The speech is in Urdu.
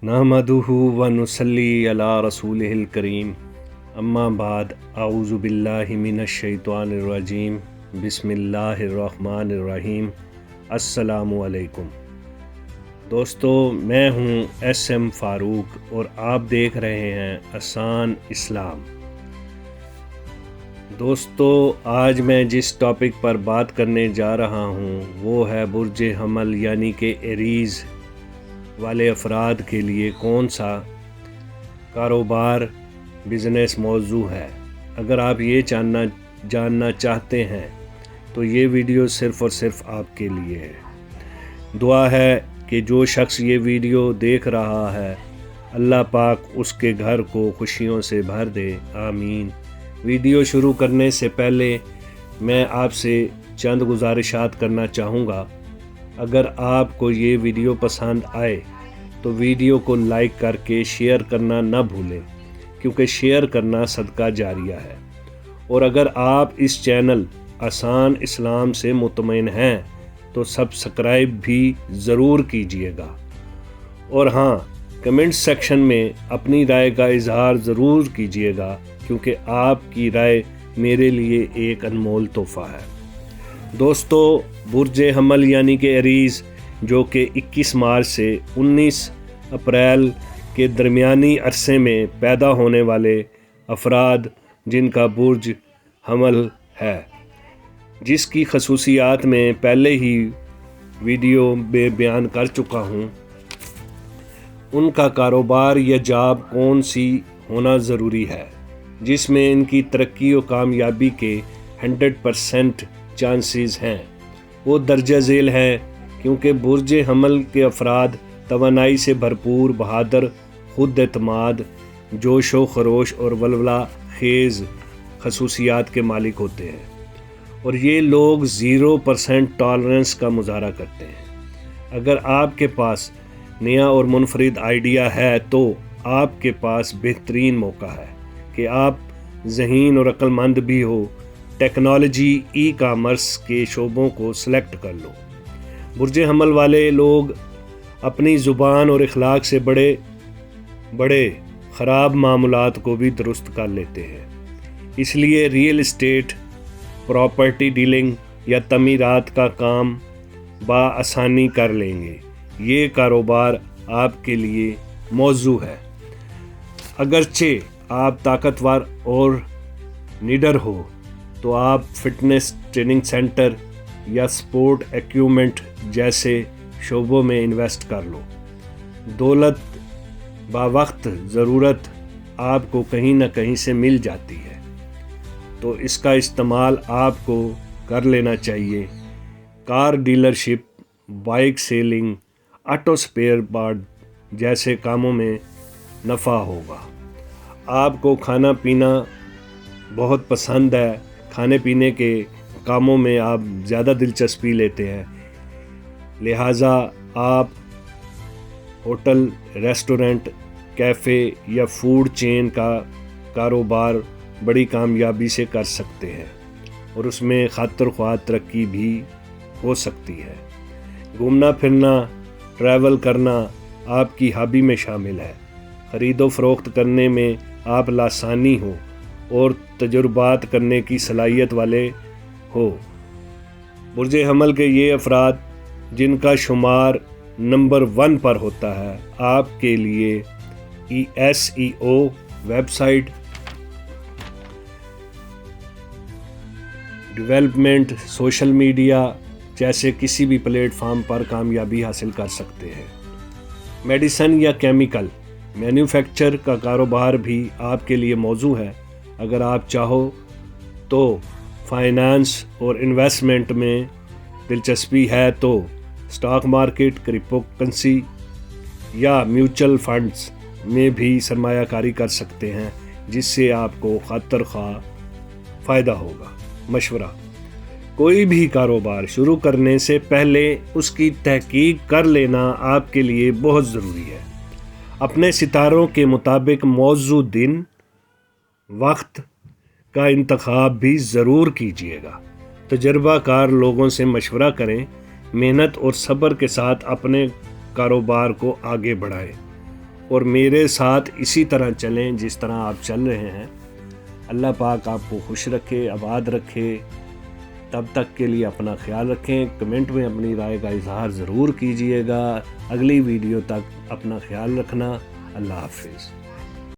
نحمدہ و نصلی علی رسولہ الکریم اما بعد اعوذ باللہ من الشیطان الرجیم بسم اللہ الرحمن الرحیم السلام علیکم دوستو، میں ہوں ایس ایم فاروق اور آپ دیکھ رہے ہیں آسان اسلام۔ دوستو، آج میں جس ٹاپک پر بات کرنے جا رہا ہوں وہ ہے برج حمل یعنی کہ ایریز والے افراد کے لیے کون سا کاروبار بزنس موضوع ہے۔ اگر آپ یہ جاننا چاہتے ہیں تو یہ ویڈیو صرف اور صرف آپ کے لیے ہے۔ دعا ہے کہ جو شخص یہ ویڈیو دیکھ رہا ہے اللہ پاک اس کے گھر کو خوشیوں سے بھر دے، آمین۔ ویڈیو شروع کرنے سے پہلے میں آپ سے چند گزارشات کرنا چاہوں گا۔ اگر آپ کو یہ ویڈیو پسند آئے تو ویڈیو کو لائک کر کے شیئر کرنا نہ بھولیں، کیونکہ شیئر کرنا صدقہ جاریہ ہے۔ اور اگر آپ اس چینل آسان اسلام سے مطمئن ہیں تو سبسکرائب بھی ضرور کیجیے گا، اور ہاں، کمنٹ سیکشن میں اپنی رائے کا اظہار ضرور کیجیے گا، کیونکہ آپ کی رائے میرے لیے ایک انمول تحفہ ہے۔ دوستو، برج حمل یعنی کہ ایریز، جو کہ 21 مارچ سے 19 اپریل کے درمیانی عرصے میں پیدا ہونے والے افراد جن کا برج حمل ہے، جس کی خصوصیات میں پہلے ہی ویڈیو میں بیان کر چکا ہوں، ان کا کاروبار یا جاب کون سی ہونا ضروری ہے جس میں ان کی ترقی و کامیابی کے 100% چانسز ہیں، وہ درجہ ذیل ہیں، کیونکہ برج حمل کے افراد توانائی سے بھرپور، بہادر، خود اعتماد، جوش و خروش اور ولولہ خیز خصوصیات کے مالک ہوتے ہیں، اور یہ لوگ 0% ٹالرنس کا مظاہرہ کرتے ہیں۔ اگر آپ کے پاس نیا اور منفرد آئیڈیا ہے تو آپ کے پاس بہترین موقع ہے کہ آپ ذہین اور عقل مند بھی ہو۔ ٹیکنالوجی، ای کامرس کے شعبوں کو سلیکٹ کر لو۔ برج حمل والے لوگ اپنی زبان اور اخلاق سے بڑے خراب معاملات کو بھی درست کر لیتے ہیں، اس لیے ریئل اسٹیٹ، پراپرٹی ڈیلنگ یا تعمیرات کا کام بآسانی کر لیں گے۔ یہ کاروبار آپ کے لیے موزوں ہے۔ اگرچہ آپ طاقتور اور نڈر ہو تو آپ فٹنس ٹریننگ سینٹر یا سپورٹ ایکوپمنٹ جیسے شعبوں میں انویسٹ کر لو۔ دولت باوقت ضرورت آپ کو کہیں نہ کہیں سے مل جاتی ہے، تو اس کا استعمال آپ کو کر لینا چاہیے۔ Car dealership, bike selling, auto spare part جیسے کاموں میں نفع ہوگا۔ آپ کو کھانا پینا بہت پسند ہے، کھانے پینے کے کاموں میں آپ زیادہ دلچسپی لیتے ہیں، لہٰذا آپ ہوٹل، ریسٹورنٹ، کیفے یا فوڈ چین کا کاروبار بڑی کامیابی سے کر سکتے ہیں، اور اس میں خاطر خواہ ترقی بھی ہو سکتی ہے۔ گھومنا پھرنا، ٹریول کرنا آپ کی ہابی میں شامل ہے۔ خرید و فروخت کرنے میں آپ لاسانی ہو اور تجربات کرنے کی صلاحیت والے ہو۔ برج حمل کے یہ افراد جن کا شمار نمبر 1 پر ہوتا ہے، آپ کے لیے SEO، website development, social media جیسے کسی بھی پلیٹ فارم پر کامیابی حاصل کر سکتے ہیں۔ میڈیسن یا کیمیکل مینوفیکچر کا کاروبار بھی آپ کے لیے موزوں ہے۔ اگر آپ چاہو تو فائنانس اور انویسٹمنٹ میں دلچسپی ہے تو اسٹاک مارکیٹ، کرپٹو کرنسی یا میوچل فنڈز میں بھی سرمایہ کاری کر سکتے ہیں، جس سے آپ کو خاطر خواہ فائدہ ہوگا۔ مشورہ: کوئی بھی کاروبار شروع کرنے سے پہلے اس کی تحقیق کر لینا آپ کے لیے بہت ضروری ہے۔ اپنے ستاروں کے مطابق موزوں دن، وقت کا انتخاب بھی ضرور کیجیے گا۔ تجربہ کار لوگوں سے مشورہ کریں، محنت اور صبر کے ساتھ اپنے کاروبار کو آگے بڑھائیں، اور میرے ساتھ اسی طرح چلیں جس طرح آپ چل رہے ہیں۔ اللہ پاک آپ کو خوش رکھے، آباد رکھے۔ تب تک کے لیے اپنا خیال رکھیں۔ کمنٹ میں اپنی رائے کا اظہار ضرور کیجئے گا۔ اگلی ویڈیو تک اپنا خیال رکھنا۔ اللہ حافظ۔